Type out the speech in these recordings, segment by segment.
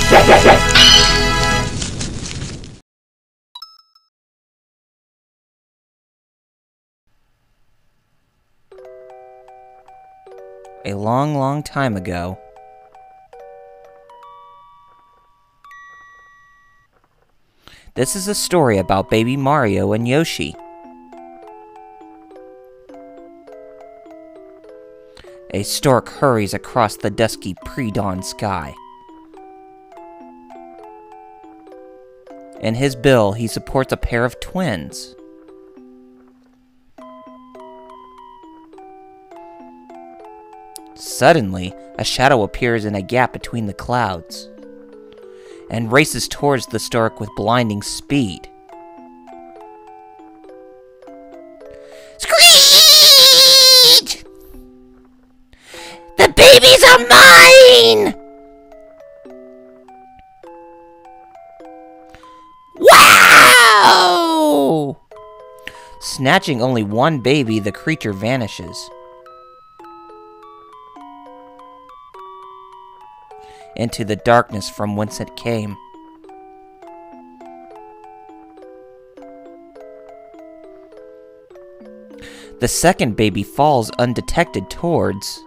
A long, long time ago. This is a story about baby Mario and Yoshi. A stork hurries across the dusky pre-dawn sky. In his bill, he supports a pair of twins. Suddenly, a shadow appears in a gap between the clouds and races towards the stork with blinding speed. Screech! The babies are mine! Wow! Snatching only one baby, the creature vanishes into the darkness from whence it came. The second baby falls undetected towards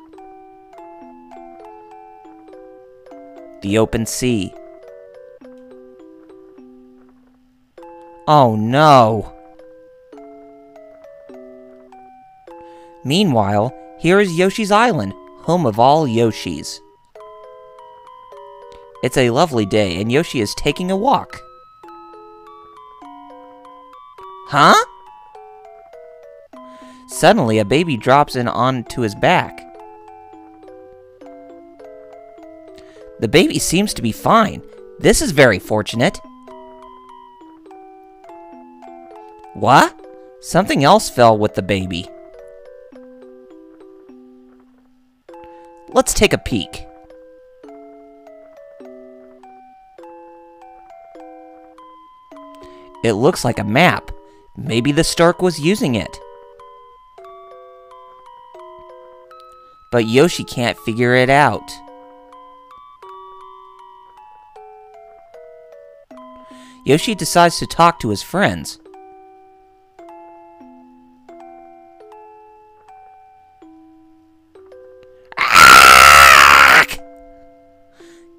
the open sea. Oh no! Meanwhile, here is Yoshi's Island, home of all Yoshis. It's a lovely day, and Yoshi is taking a walk. Huh? Suddenly, a baby drops in onto his back. The baby seems to be fine. This is very fortunate. What? Something else fell with the baby. Let's take a peek. It looks like a map. Maybe the stork was using it. But Yoshi can't figure it out. Yoshi decides to talk to his friends.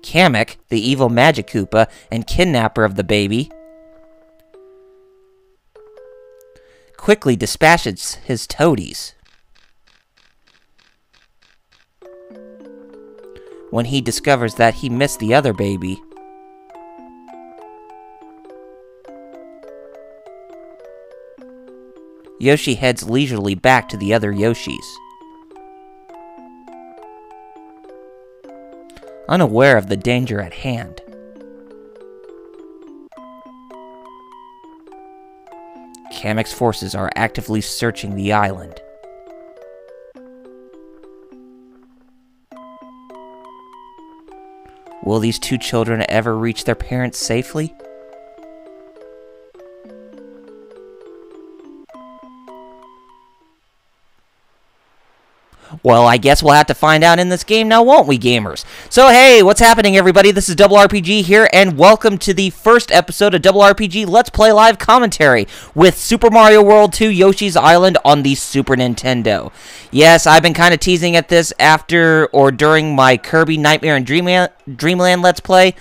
Kamek, the evil Magic Koopa and kidnapper of the baby, quickly dispatches his toadies when he discovers that he missed the other baby. Yoshi heads leisurely back to the other Yoshis, unaware of the danger at hand. Kamek's forces are actively searching the island. Will these two children ever reach their parents safely? Well, I guess we'll have to find out in this game now, won't we, gamers? So, hey, what's happening, everybody? This is RRPG here, and welcome to the first episode of RRPG Let's Play Live Commentary with Super Mario World 2 Yoshi's Island on the Super Nintendo. Yes, I've been kind of teasing at this after or during my Kirby Nightmare and Dreamland Let's Play,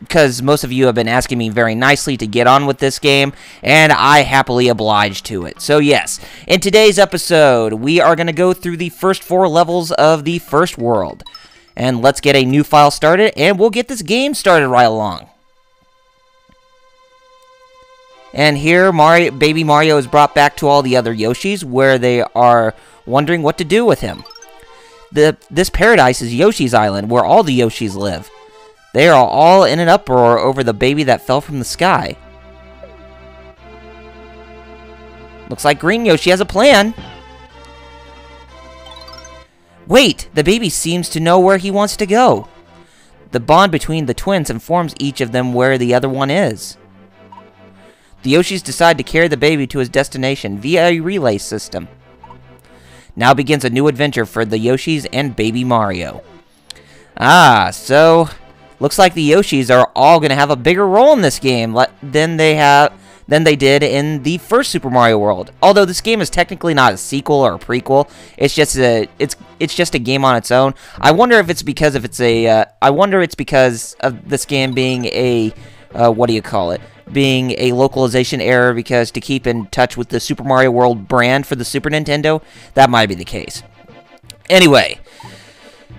because most of you have been asking me very nicely to get on with this game, and I happily obliged to it. So yes, in today's episode, we are going to go through the first 4 levels of the first world. And let's get a new file started, and we'll get this game started right along. And here, baby Mario is brought back to all the other Yoshis, where they are wondering what to do with him. This paradise is Yoshi's Island, where all the Yoshis live. They are all in an uproar over the baby that fell from the sky. Looks like Green Yoshi has a plan. Wait, the baby seems to know where he wants to go. The bond between the twins informs each of them where the other one is. The Yoshis decide to carry the baby to his destination via a relay system. Now begins a new adventure for the Yoshis and baby Mario. So looks like the Yoshis are all going to have a bigger role in this game than they did in the first Super Mario World. Although this game is technically not a sequel or a prequel, it's just a game on its own. I wonder if it's because of this game being a what do you call it? Being a localization error, because to keep in touch with the Super Mario World brand for the Super Nintendo, that might be the case. Anyway,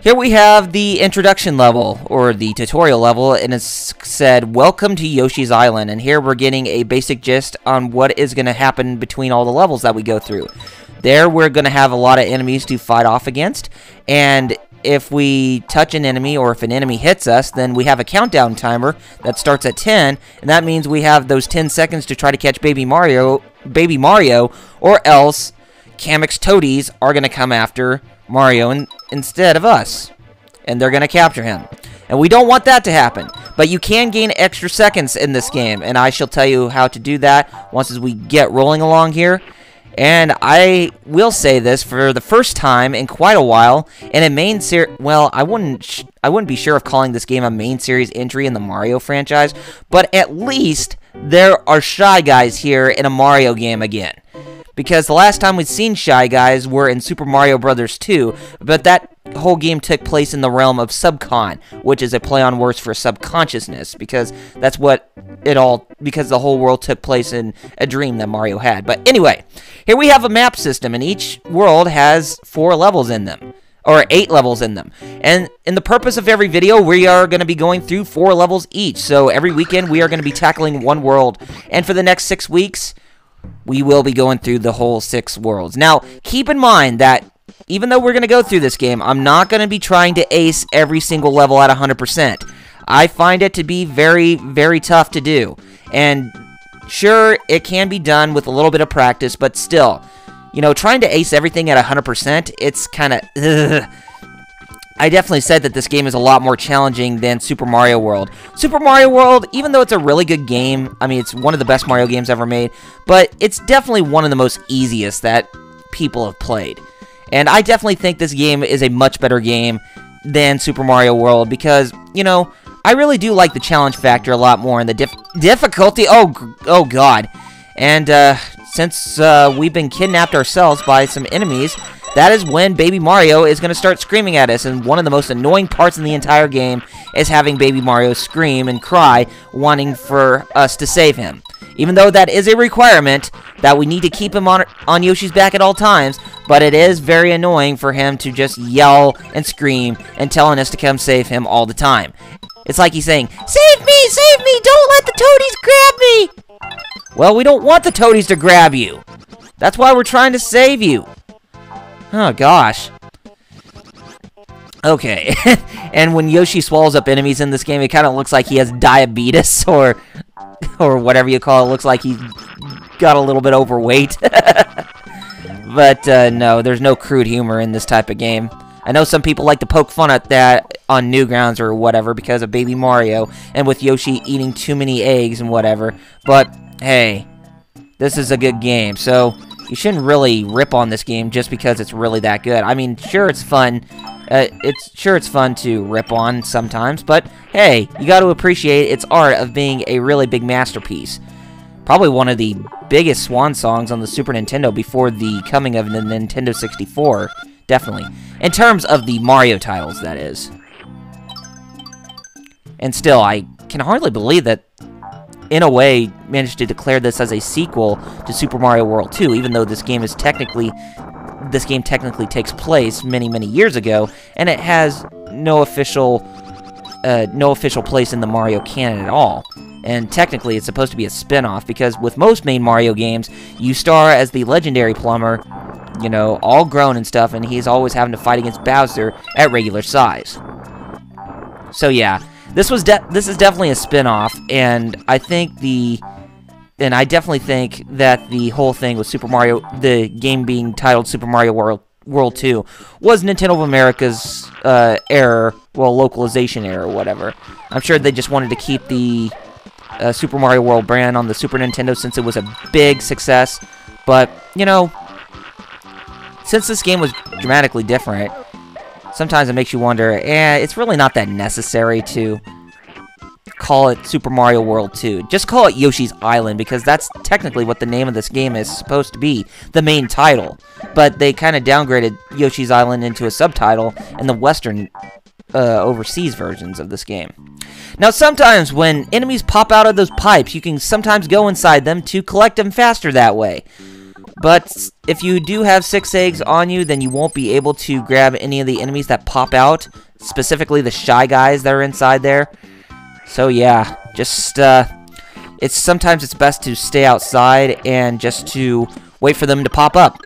here we have the introduction level, or the tutorial level, and it's said, "Welcome to Yoshi's Island," and here we're getting a basic gist on what is going to happen between all the levels that we go through. There, we're going to have a lot of enemies to fight off against, and if we touch an enemy, or if an enemy hits us, then we have a countdown timer that starts at 10, and that means we have those 10 seconds to try to catch Baby Mario, or else Kamek's Toadies are going to come after Mario instead of us, and they're going to capture him. And we don't want that to happen, but you can gain extra seconds in this game, and I shall tell you how to do that once as we get rolling along here. And I will say this, for the first time in quite a while, in a main series, well, I wouldn't be sure of calling this game a main series entry in the Mario franchise, but at least there are Shy Guys here in a Mario game again. Because the last time we'd seen Shy Guys were in Super Mario Bros. 2, but that whole game took place in the realm of Subcon, which is a play on words for subconsciousness, because that's what because the whole world took place in a dream that Mario had. But anyway, here we have a map system, and each world has 4 levels in them, or 8 levels in them. And in the purpose of every video, we are going to be going through 4 levels each. So every weekend, we are going to be tackling one world, and for the next 6 weeks, we will be going through the whole 6 worlds. Now, keep in mind that even though we're going to go through this game, I'm not going to be trying to ace every single level at 100%. I find it to be very, very tough to do. And sure, it can be done with a little bit of practice, but still, you know, trying to ace everything at 100%, it's kind of... I definitely said that this game is a lot more challenging than Super Mario World. Super Mario World, even though it's a really good game, I mean, it's one of the best Mario games ever made, but it's definitely one of the most easiest that people have played. And I definitely think this game is a much better game than Super Mario World because, you know, I really do like the challenge factor a lot more, and the difficulty, oh god. And since we've been kidnapped ourselves by some enemies, that is when Baby Mario is going to start screaming at us, and one of the most annoying parts in the entire game is having Baby Mario scream and cry, wanting for us to save him. Even though that is a requirement, that we need to keep him on Yoshi's back at all times, but it is very annoying for him to just yell and scream and telling us to come save him all the time. It's like he's saying, "Save me, don't let the Toadies grab me!" Well, we don't want the Toadies to grab you. That's why we're trying to save you. Oh, gosh. Okay. And when Yoshi swallows up enemies in this game, it kind of looks like he has diabetes or whatever you call it. It looks like he got a little bit overweight. But, no, there's no crude humor in this type of game. I know some people like to poke fun at that on Newgrounds or whatever because of Baby Mario and with Yoshi eating too many eggs and whatever. But, hey, this is a good game, so you shouldn't really rip on this game just because it's really that good. I mean, sure, it's fun. It's fun to rip on sometimes, but hey, you got to appreciate its art of being a really big masterpiece. Probably one of the biggest swan songs on the Super Nintendo before the coming of the Nintendo 64. Definitely. In terms of the Mario titles, that is. And still, I can hardly believe that, in a way, managed to declare this as a sequel to Super Mario World 2, even though this game technically takes place many, many years ago, and it has no official place in the Mario canon at all. And technically, it's supposed to be a spin-off, because with most main Mario games, you star as the legendary plumber, you know, all grown and stuff, and he's always having to fight against Bowser at regular size. So yeah, this is definitely a spin-off, and I definitely think that the whole thing with Super Mario, the game being titled Super Mario World 2, was Nintendo of America's error, well, localization error or whatever. I'm sure they just wanted to keep the Super Mario World brand on the Super Nintendo since it was a big success, but, you know, since this game was dramatically different, sometimes it makes you wonder, it's really not that necessary to call it Super Mario World 2. Just call it Yoshi's Island, because that's technically what the name of this game is supposed to be, the main title. But they kind of downgraded Yoshi's Island into a subtitle in the Western, overseas versions of this game. Now, sometimes when enemies pop out of those pipes, you can sometimes go inside them to collect them faster that way. But if you do have 6 eggs on you, then you won't be able to grab any of the enemies that pop out, specifically the shy guys that are inside there. So yeah, just sometimes it's best to stay outside and just to wait for them to pop up.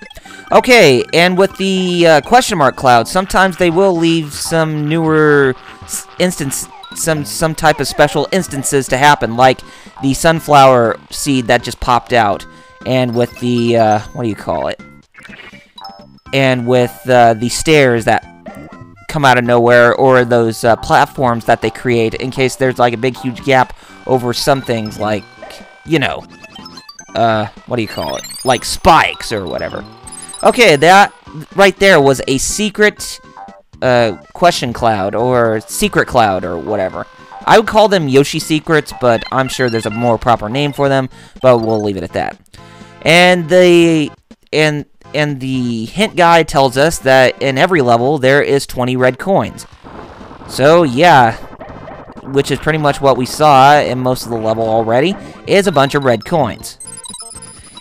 Okay, and with the question mark clouds, sometimes they will leave some newer some type of special instances to happen, like the sunflower seed that just popped out, and with the what do you call it? And with the stairs that come out of nowhere, or those platforms that they create in case there's like a big huge gap over some things, like, you know, what do you call it? Like spikes or whatever. Okay, that right there was a secret question cloud, or secret cloud, or whatever. I would call them Yoshi secrets, but I'm sure there's a more proper name for them, but we'll leave it at that. And the hint guide tells us that in every level there is 20 red coins. So yeah, which is pretty much what we saw in most of the level already, is a bunch of red coins.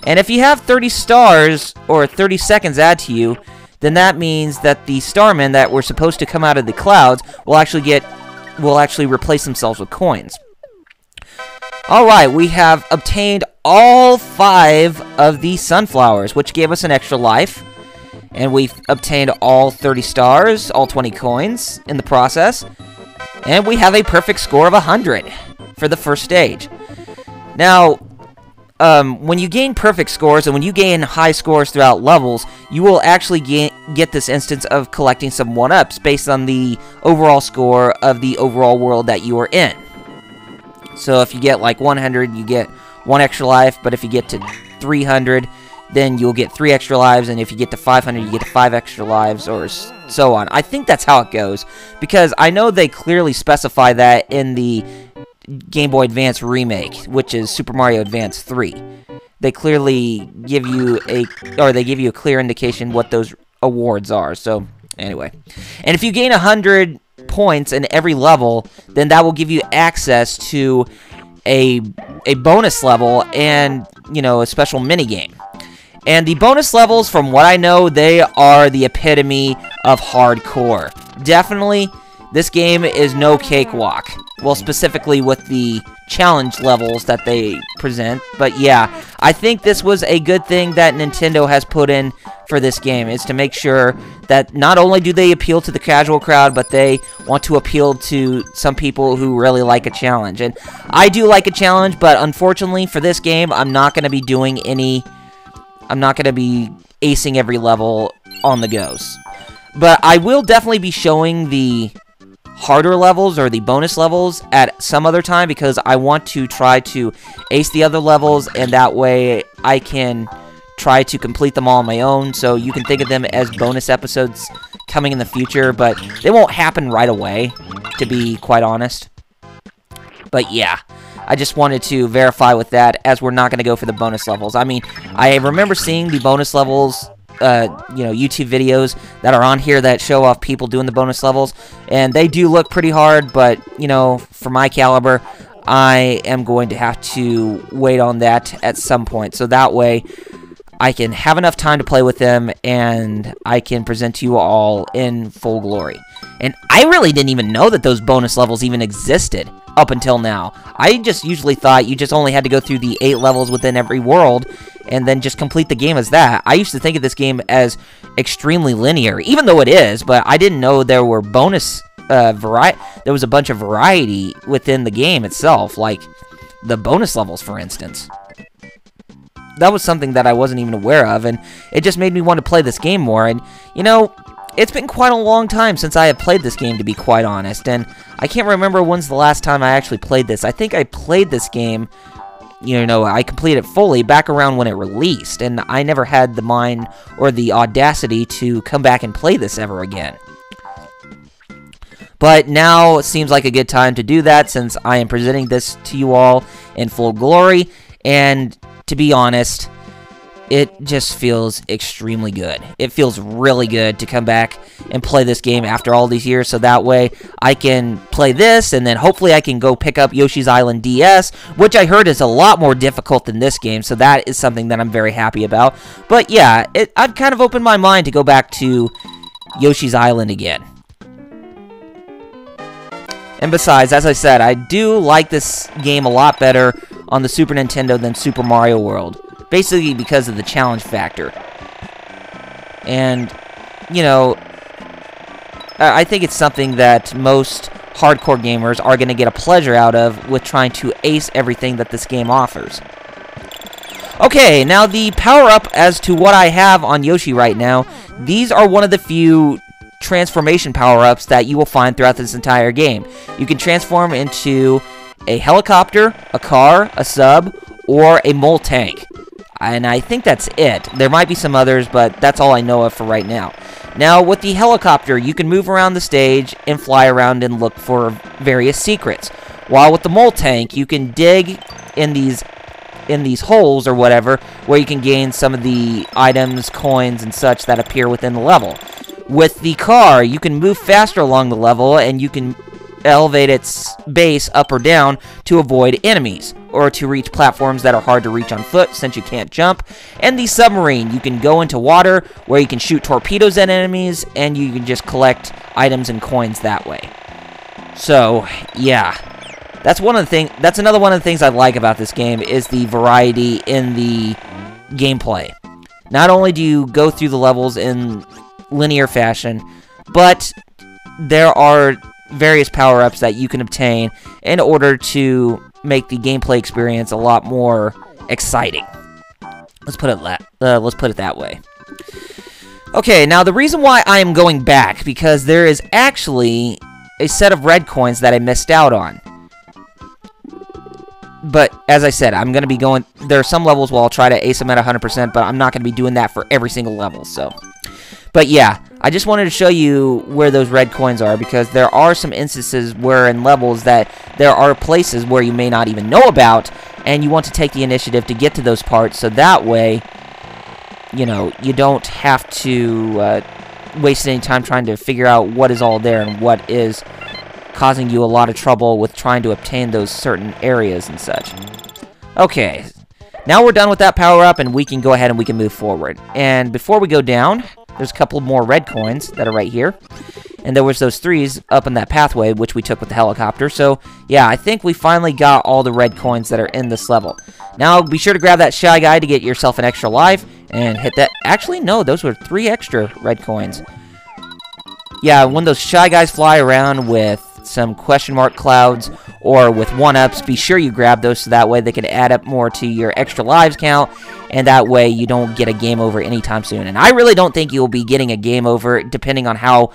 And if you have 30 stars, or 30 seconds add to you, then that means that the starmen that were supposed to come out of the clouds will actually replace themselves with coins. Alright, we have obtained all 5 of the sunflowers, which gave us an extra life. And we've obtained all 30 stars, all 20 coins in the process. And we have a perfect score of 100 for the first stage. Now, when you gain perfect scores, and when you gain high scores throughout levels, you will actually get this instance of collecting some 1-ups based on the overall score of the overall world that you are in. So if you get like 100, you get 1 extra life, but if you get to 300, then you'll get 3 extra lives, and if you get to 500, you get 5 extra lives, or so on. I think that's how it goes, because I know they clearly specify that in the Game Boy Advance remake, which is Super Mario Advance 3. They clearly give you a clear indication what those awards are. So anyway, and if you gain 100 points in every level, then that will give you access to a bonus level and, you know, a special mini game. And the bonus levels, from what I know, they are the epitome of hardcore. Definitely, this game is no cakewalk. Well, specifically with the challenge levels that they present. But yeah, I think this was a good thing that Nintendo has put in for this game, is to make sure that not only do they appeal to the casual crowd, but they want to appeal to some people who really like a challenge. And I do like a challenge, but unfortunately for this game, I'm not going to be doing any... I'm not going to be acing every level on the goes. But I will definitely be showing the harder levels, or the bonus levels, at some other time, because I want to try to ace the other levels, and that way I can try to complete them all on my own. So you can think of them as bonus episodes coming in the future, but they won't happen right away, to be quite honest. But yeah, I just wanted to verify with that, as we're not going to go for the bonus levels. I mean, I remember seeing the bonus levels, you know, YouTube videos that are on here that show off people doing the bonus levels, and they do look pretty hard, but, you know, for my caliber, I am going to have to wait on that at some point, so that way I can have enough time to play with them, and I can present to you all in full glory. And I really didn't even know that those bonus levels even existed up until now. I just usually thought you just only had to go through the 8 levels within every world, and then just complete the game as that. I used to think of this game as extremely linear, even though it is, but I didn't know there were bonus there was a bunch of variety within the game itself, like the bonus levels, for instance. That was something that I wasn't even aware of, and it just made me want to play this game more. And, you know, it's been quite a long time since I have played this game, to be quite honest, and I can't remember when's the last time I actually played this. I think I played this game, you know, I completed it fully back around when it released, and I never had the mind or the audacity to come back and play this ever again. But now seems like a good time to do that since I am presenting this to you all in full glory. And to be honest, it just feels extremely good. It feels really good to come back and play this game after all these years, so that way I can play this, and then hopefully I can go pick up Yoshi's Island DS, which I heard is a lot more difficult than this game, so that is something that I'm very happy about. But yeah, I've kind of opened my mind to go back to Yoshi's Island again. And besides, as I said, I do like this game a lot better on the Super Nintendo than Super Mario World. Basically because of the challenge factor. And, you know, I think it's something that most hardcore gamers are going to get a pleasure out of with trying to ace everything that this game offers. Okay, now the power-up as to what I have on Yoshi right now, these are one of the few transformation power-ups that you will find throughout this entire game. You can transform into a helicopter, a car, a sub, or a mole tank. And I think that's it. There might be some others, but that's all I know of for right now. Now, with the helicopter, you can move around the stage and fly around and look for various secrets. While with the mole tank, you can dig in these holes or whatever, where you can gain some of the items, coins, and such that appear within the level. With the car, you can move faster along the level, and you can elevate its base up or down to avoid enemies, or to reach platforms that are hard to reach on foot since you can't jump. And the submarine, you can go into water where you can shoot torpedoes at enemies, and you can just collect items and coins that way. So, yeah. That's another one of the things I like about this game, is the variety in the gameplay. Not only do you go through the levels in linear fashion, but there are various power-ups that you can obtain in order to make the gameplay experience a lot more exciting. Let's put it that way. Okay, now the reason why I am going back, because there is actually a set of red coins that I missed out on. But, as I said, I'm going to be going... There are some levels where I'll try to ace them at 100%, but I'm not going to be doing that for every single level, so... But yeah, I just wanted to show you where those red coins are, because there are some instances where in levels that there are places where you may not even know about, and you want to take the initiative to get to those parts, so that way, you know, you don't have to waste any time trying to figure out what is all there and what is causing you a lot of trouble with trying to obtain those certain areas and such. Okay, now we're done with that power-up, and we can go ahead and we can move forward. And before we go down... There's a couple more red coins that are right here. And there was those 3s up in that pathway, which we took with the helicopter. So, yeah, I think we finally got all the red coins that are in this level. Now, be sure to grab that Shy Guy to get yourself an extra life. And hit that... Actually, no, those were 3 extra red coins. Yeah, when those Shy Guys fly around with some question mark clouds or with 1-ups, be sure you grab those so that way they can add up more to your extra lives count, and that way you don't get a game over anytime soon. And I really don't think you'll be getting a game over depending on how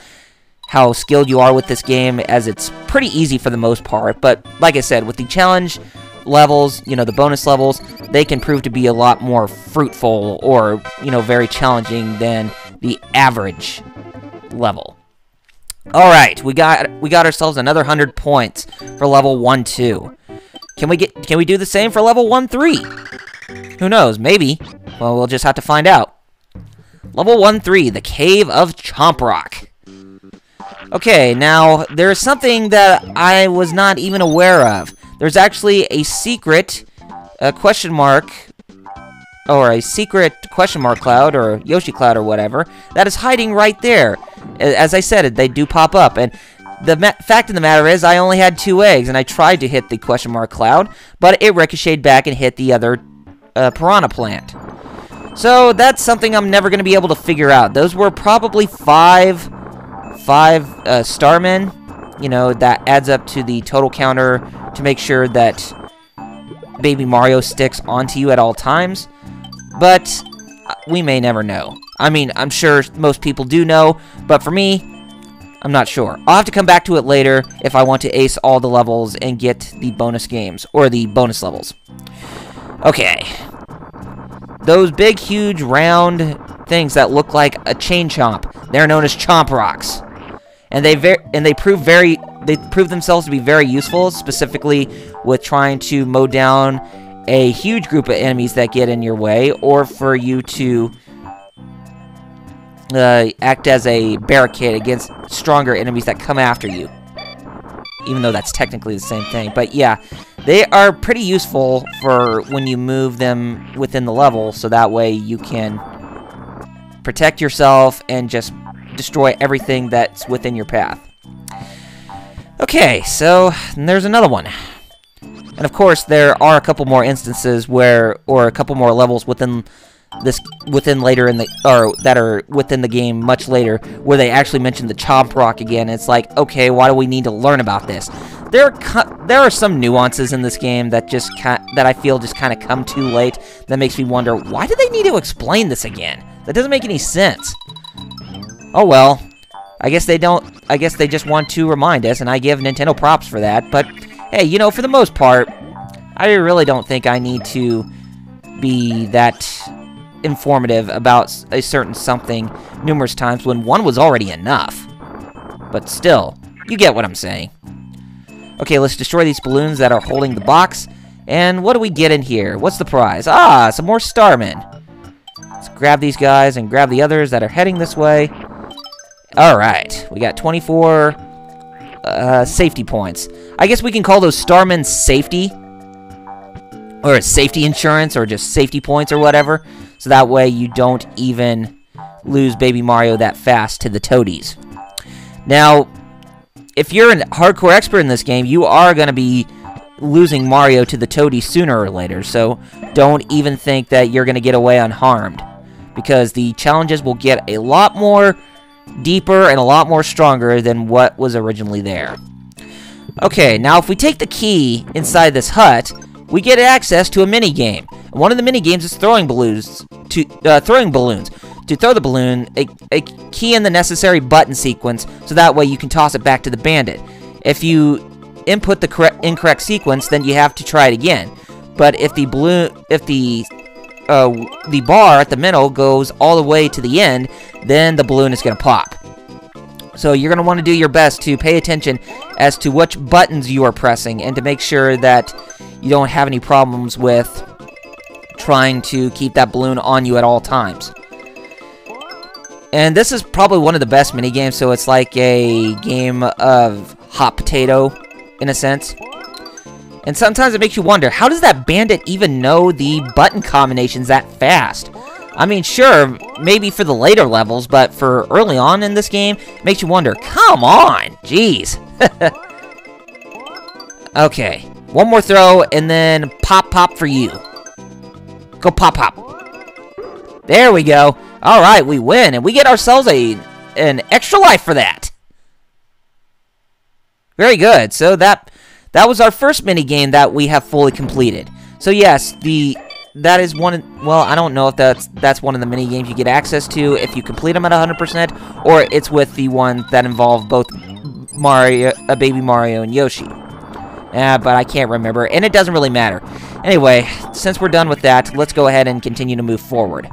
skilled you are with this game, as it's pretty easy for the most part. But like I said, with the challenge levels, you know, the bonus levels, they can prove to be a lot more fruitful or, you know, very challenging than the average level. Alright, we got ourselves another 100 points for level 1-2. Can we do the same for level 1-3? Who knows, maybe. Well, we'll just have to find out. Level 1-3, the Cave of Chomp Rock. Okay, now, there's something that I was not even aware of. There's actually a secret question mark, or a secret question mark cloud, or Yoshi cloud, or whatever, that is hiding right there. As I said, they do pop up, and the fact of the matter is, I only had 2 eggs, and I tried to hit the question mark cloud, but it ricocheted back and hit the other piranha plant. So, that's something I'm never going to be able to figure out. Those were probably 5 starmen, you know, that adds up to the total counter to make sure that Baby Mario sticks onto you at all times. But we may never know. I mean, I'm sure most people do know, but for me, I'm not sure. I'll have to come back to it later if I want to ace all the levels and get the bonus games, or the bonus levels. Okay. Those big, huge, round things that look like a chain chomp, they're known as Chomp Rocks. and they prove themselves to be very useful, specifically with trying to mow down a huge group of enemies that get in your way, or for you to act as a barricade against stronger enemies that come after you. Even though that's technically the same thing. But yeah, they are pretty useful for when you move them within the level, so that way you can protect yourself and just destroy everything that's within your path. Okay, so there's another one. And of course, there are a couple more instances or a couple more levels within later in the, or that are within the game much later, where they actually mention the Chomp Rock again. It's like, okay, why do we need to learn about this? There are some nuances in this game that that I feel just kind of come too late. That makes me wonder, why do they need to explain this again? That doesn't make any sense. Oh well, I guess they don't. I guess they just want to remind us, and I give Nintendo props for that. But hey, you know, for the most part, I really don't think I need to be that informative about a certain something numerous times when one was already enough. But still, you get what I'm saying. Okay, let's destroy these balloons that are holding the box. And what do we get in here? What's the prize? Ah, some more starmen. Let's grab these guys and grab the others that are heading this way. Alright, we got 24 safety points. I guess we can call those starmen safety, or safety insurance, or just safety points or whatever. So that way you don't even lose Baby Mario that fast to the Toadies. Now, if you're a hardcore expert in this game, you are going to be losing Mario to the Toadies sooner or later. So don't even think that you're going to get away unharmed, because the challenges will get a lot more deeper and a lot more stronger than what was originally there. Okay, now if we take the key inside this hut, we get access to a mini-game. One of the mini-games is throwing balloons. To throw the balloon, a key in the necessary button sequence, so that way you can toss it back to the bandit. If you input the incorrect sequence, then you have to try it again. But if the bar at the middle goes all the way to the end, then the balloon is going to pop. So you're going to want to do your best to pay attention as to which buttons you are pressing, and to make sure that you don't have any problems with trying to keep that balloon on you at all times. And this is probably one of the best minigames, so it's like a game of hot potato, in a sense. And sometimes it makes you wonder, how does that bandit even know the button combinations that fast? I mean, sure, maybe for the later levels, but for early on in this game, it makes you wonder, come on, jeez. Okay, one more throw, and then pop, pop for you. Go pop, pop. There we go. All right, we win, and we get ourselves an extra life for that. Very good. So that was our first mini game that we have fully completed. So yes, that is one. Well, I don't know if that's one of the mini games you get access to if you complete them at 100%, or it's with the one that involve both Baby Mario and Yoshi. But I can't remember, and it doesn't really matter. Anyway, since we're done with that, let's go ahead and continue to move forward.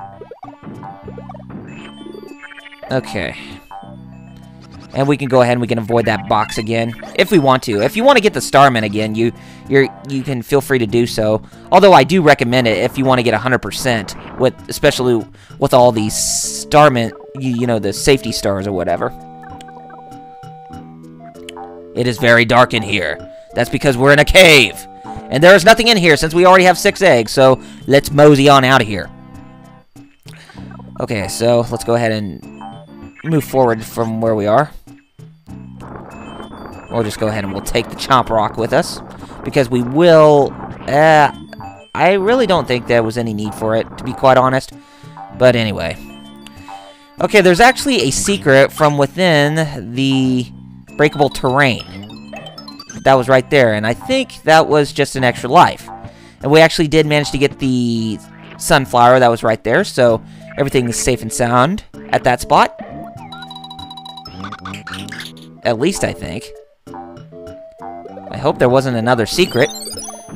Okay. And we can go ahead and we can avoid that box again, if we want to. If you want to get the Starman again, you can feel free to do so. Although I do recommend it if you want to get 100%, especially with all these Starman, you know, the safety stars or whatever. It is very dark in here. That's because we're in a cave. And there is nothing in here since we already have 6 eggs, so let's mosey on out of here. Okay, so let's go ahead and move forward from where we are. We'll just go ahead and we'll take the Chomp Rock with us, because we will... I really don't think there was any need for it, to be quite honest. But anyway. Okay, there's actually a secret from within the breakable terrain. That was right there, and I think that was just an extra life. And we actually did manage to get the sunflower that was right there, so everything is safe and sound at that spot. At least I think. I hope there wasn't another secret.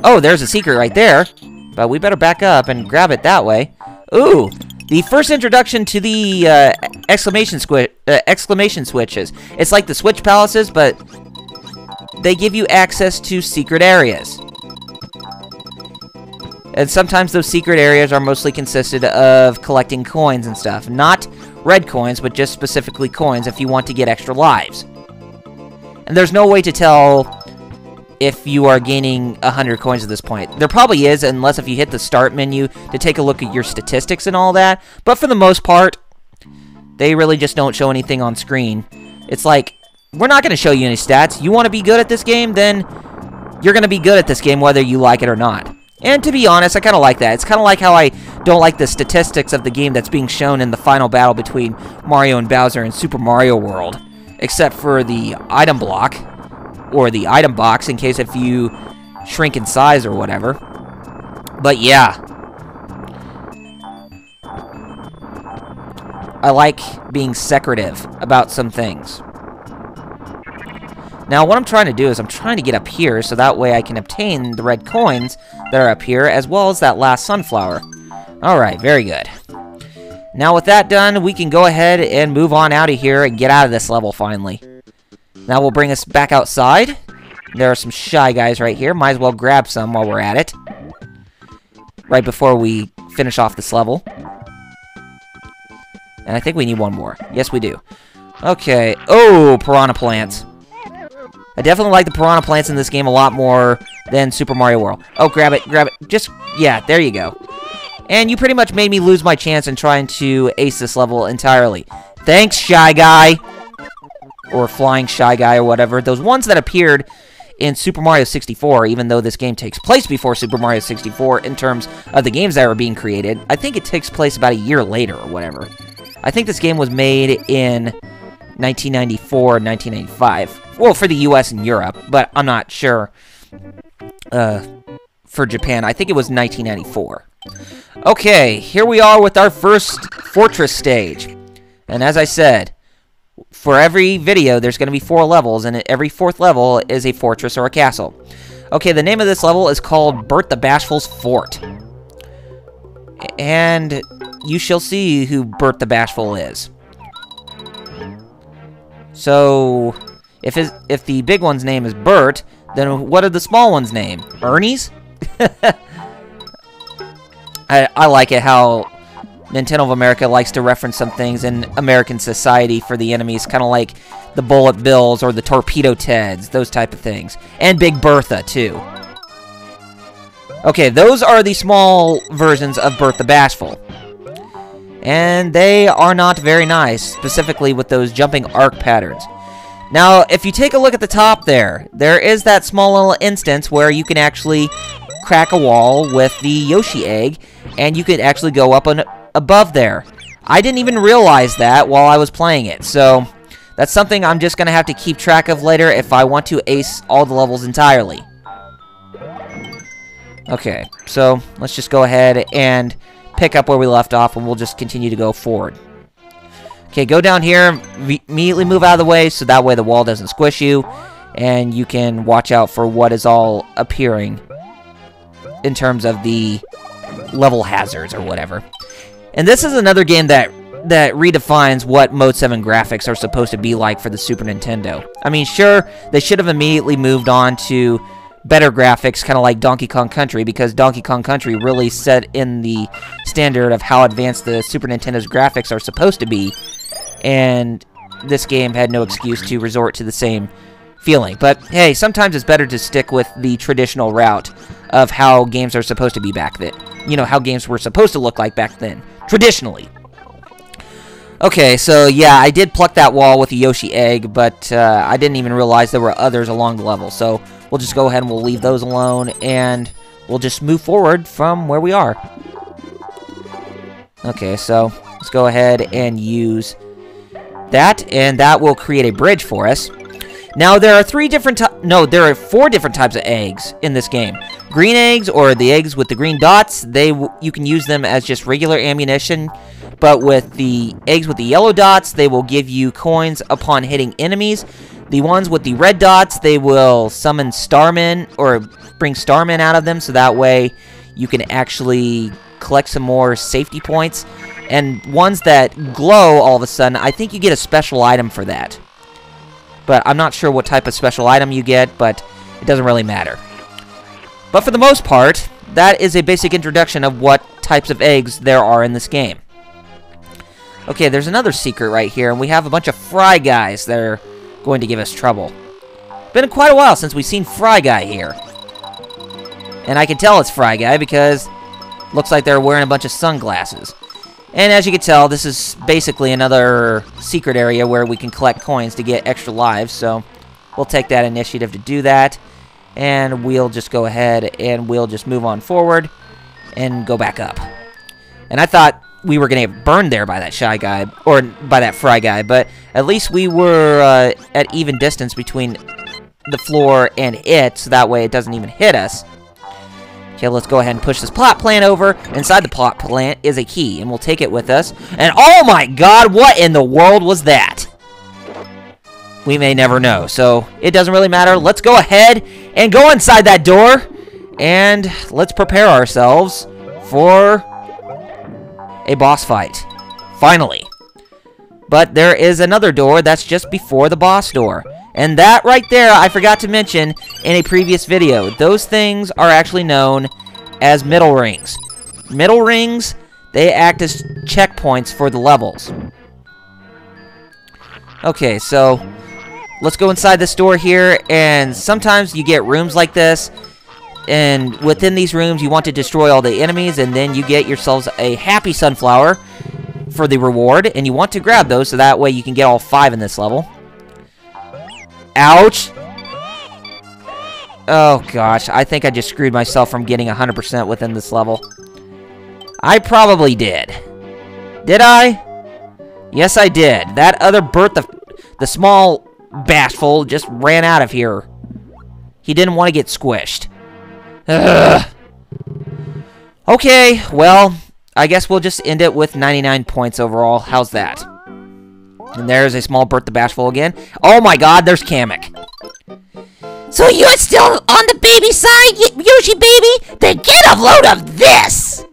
Oh, there's a secret right there. But we better back up and grab it that way. Ooh, The first introduction to the exclamation switches. It's like the Switch Palaces, but they give you access to secret areas. And sometimes those secret areas are mostly consisted of collecting coins and stuff. Not red coins, but just specifically coins if you want to get extra lives. And there's no way to tell if you are gaining 100 coins at this point. There probably is, unless if you hit the start menu to take a look at your statistics and all that. But for the most part, they really just don't show anything on screen. It's like, we're not going to show you any stats. You want to be good at this game, then you're going to be good at this game whether you like it or not. And to be honest, I kind of like that. It's kind of like how I don't like the statistics of the game that's being shown in the final battle between Mario and Bowser in Super Mario World. Except for the item block, or the item box, in case if you shrink in size or whatever. But yeah. I like being secretive about some things. Now, what I'm trying to do is I'm trying to get up here so that way I can obtain the red coins that are up here, as well as that last sunflower. Alright, very good. Now, with that done, we can go ahead and move on out of here and get out of this level, finally. Now, we'll bring us back outside. There are some shy guys right here. Might as well grab some while we're at it. Right before we finish off this level. And I think we need one more. Yes, we do. Okay. Oh, piranha plants. I definitely like the piranha plants in this game a lot more than Super Mario World. Oh, grab it, grab it. Just, yeah, there you go. And you pretty much made me lose my chance in trying to ace this level entirely. Thanks, Shy Guy. Or Flying Shy Guy or whatever. Those ones that appeared in Super Mario 64, even though this game takes place before Super Mario 64 in terms of the games that were being created, I think it takes place about a year later or whatever. I think this game was made in 1994 and 1995. Well, for the US and Europe, but I'm not sure for Japan. I think it was 1994. Okay, here we are with our first fortress stage. And as I said, for every video, there's going to be 4 levels, and every 4th level is a fortress or a castle. Okay, the name of this level is called Bert the Bashful's Fort. And you shall see who Bert the Bashful is. So, if the big one's name is Bert, then what are the small one's name? Ernie's? I like it how Nintendo of America likes to reference some things in American society for the enemies, kind of like the Bullet Bills or the Torpedo Teds, those type of things. And Big Bertha, too. Okay, those are the small versions of Bert the Bashful. And they are not very nice, specifically with those jumping arc patterns. Now, if you take a look at the top there, there is that small little instance where you can actually crack a wall with the Yoshi egg, and you can actually go up above there. I didn't even realize that while I was playing it, so that's something I'm just going to have to keep track of later if I want to ace all the levels entirely. Okay, so let's just go ahead and pick up where we left off, and we'll just continue to go forward. Okay, go down here, immediately move out of the way, so that way the wall doesn't squish you, and you can watch out for what is all appearing in terms of the level hazards or whatever. And this is another game that redefines what Mode 7 graphics are supposed to be like for the Super Nintendo. I mean, sure, they should have immediately moved on to better graphics, kind of like Donkey Kong Country, because Donkey Kong Country really set in the standard of how advanced the Super Nintendo's graphics are supposed to be, and this game had no excuse to resort to the same feeling. But hey, sometimes it's better to stick with the traditional route of how games are supposed to be back then. You know, how games were supposed to look like back then, traditionally. Okay, so yeah, I did pluck that wall with a Yoshi egg, but I didn't even realize there were others along the level. So we'll just go ahead and we'll leave those alone, and we'll just move forward from where we are. Okay, so let's go ahead and use that, and that will create a bridge for us. Now, there are 4 different types of eggs in this game. Green eggs, or the eggs with the green dots, you can use them as just regular ammunition. But with the eggs with the yellow dots, they will give you coins upon hitting enemies. The ones with the red dots, they will summon starmen, or bring starmen out of them, so that way you can actually collect some more safety points. And ones that glow all of a sudden, I think you get a special item for that. But I'm not sure what type of special item you get, but it doesn't really matter. But for the most part, that is a basic introduction of what types of eggs there are in this game. Okay, there's another secret right here, and we have a bunch of Fry Guys that are going to give us trouble. Been quite a while since we've seen Fry Guy here. And I can tell it's Fry Guy because looks like they're wearing a bunch of sunglasses. And as you can tell, this is basically another secret area where we can collect coins to get extra lives, so we'll take that initiative to do that. And we'll just go ahead and we'll just move on forward and go back up. And I thought we were going to get burned there by that Shy Guy, or by that Fry Guy, but at least we were at even distance between the floor and it, so that way it doesn't even hit us. Okay, let's go ahead and push this plot plant over. Inside the plot plant is a key, and we'll take it with us. And oh my god, what in the world was that? We may never know, so it doesn't really matter. Let's go ahead and go inside that door, and let's prepare ourselves for a boss fight. Finally. But there is another door that's just before the boss door. And that right there, I forgot to mention in a previous video. Those things are actually known as middle rings. Middle rings, they act as checkpoints for the levels. Okay, so let's go inside this door here, and sometimes you get rooms like this, and within these rooms you want to destroy all the enemies, and then you get yourselves a happy sunflower for the reward, and you want to grab those so that way you can get all 5 in this level. Ouch! Oh gosh, I think I just screwed myself from getting 100% within this level. I probably did. Did I? Yes, I did. That other Bert, the small bashful, just ran out of here. He didn't want to get squished. Ugh. Okay, well, I guess we'll just end it with 99 points overall. How's that? And there's a small Bert the Bashful again. Oh my god, there's Kamek. So you're still on the baby side, Yoshi baby? Then get a load of this!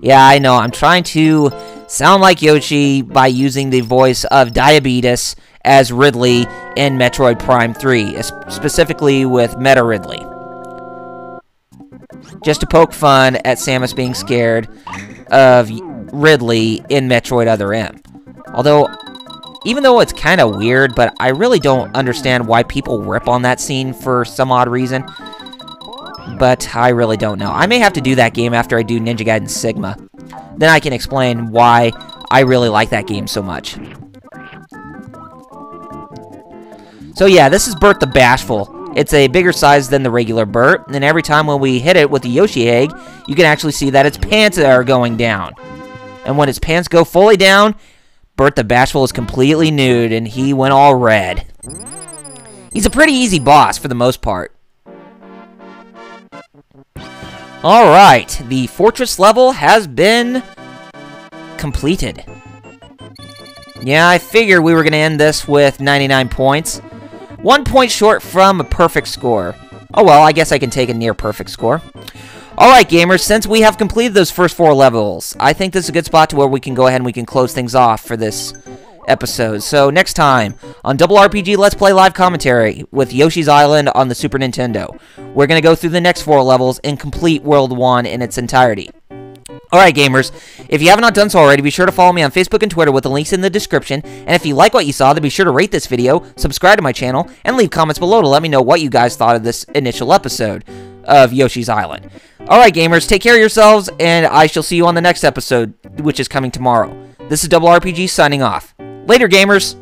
Yeah, I know. I'm trying to sound like Yoshi by using the voice of Diabetes as Ridley in Metroid Prime 3, specifically with Meta Ridley. Just to poke fun at Samus being scared of Ridley in Metroid Other M. Although, even though it's kind of weird, but I really don't understand why people rip on that scene for some odd reason. But I really don't know. I may have to do that game after I do Ninja Gaiden Sigma. Then I can explain why I really like that game so much. So yeah, this is Bert the Bashful. It's a bigger size than the regular Bert, and every time when we hit it with the Yoshi egg, you can actually see that its pants are going down. And when its pants go fully down, Bert the Bashful is completely nude, and he went all red. He's a pretty easy boss for the most part. Alright, the fortress level has been completed. Yeah, I figured we were going to end this with 99 points. 1 point short from a perfect score. Oh well, I guess I can take a near perfect score. Alright gamers, since we have completed those first 4 levels, I think this is a good spot to where we can go ahead and we can close things off for this episode. So next time, on Double RPG Let's Play Live Commentary with Yoshi's Island on the Super Nintendo, we're going to go through the next 4 levels and complete World 1 in its entirety. Alright gamers, if you have not done so already, be sure to follow me on Facebook and Twitter with the links in the description, and if you like what you saw, then be sure to rate this video, subscribe to my channel, and leave comments below to let me know what you guys thought of this initial episode of Yoshi's Island. Alright gamers, take care of yourselves, and I shall see you on the next episode, which is coming tomorrow. This is Double RPG signing off. Later gamers!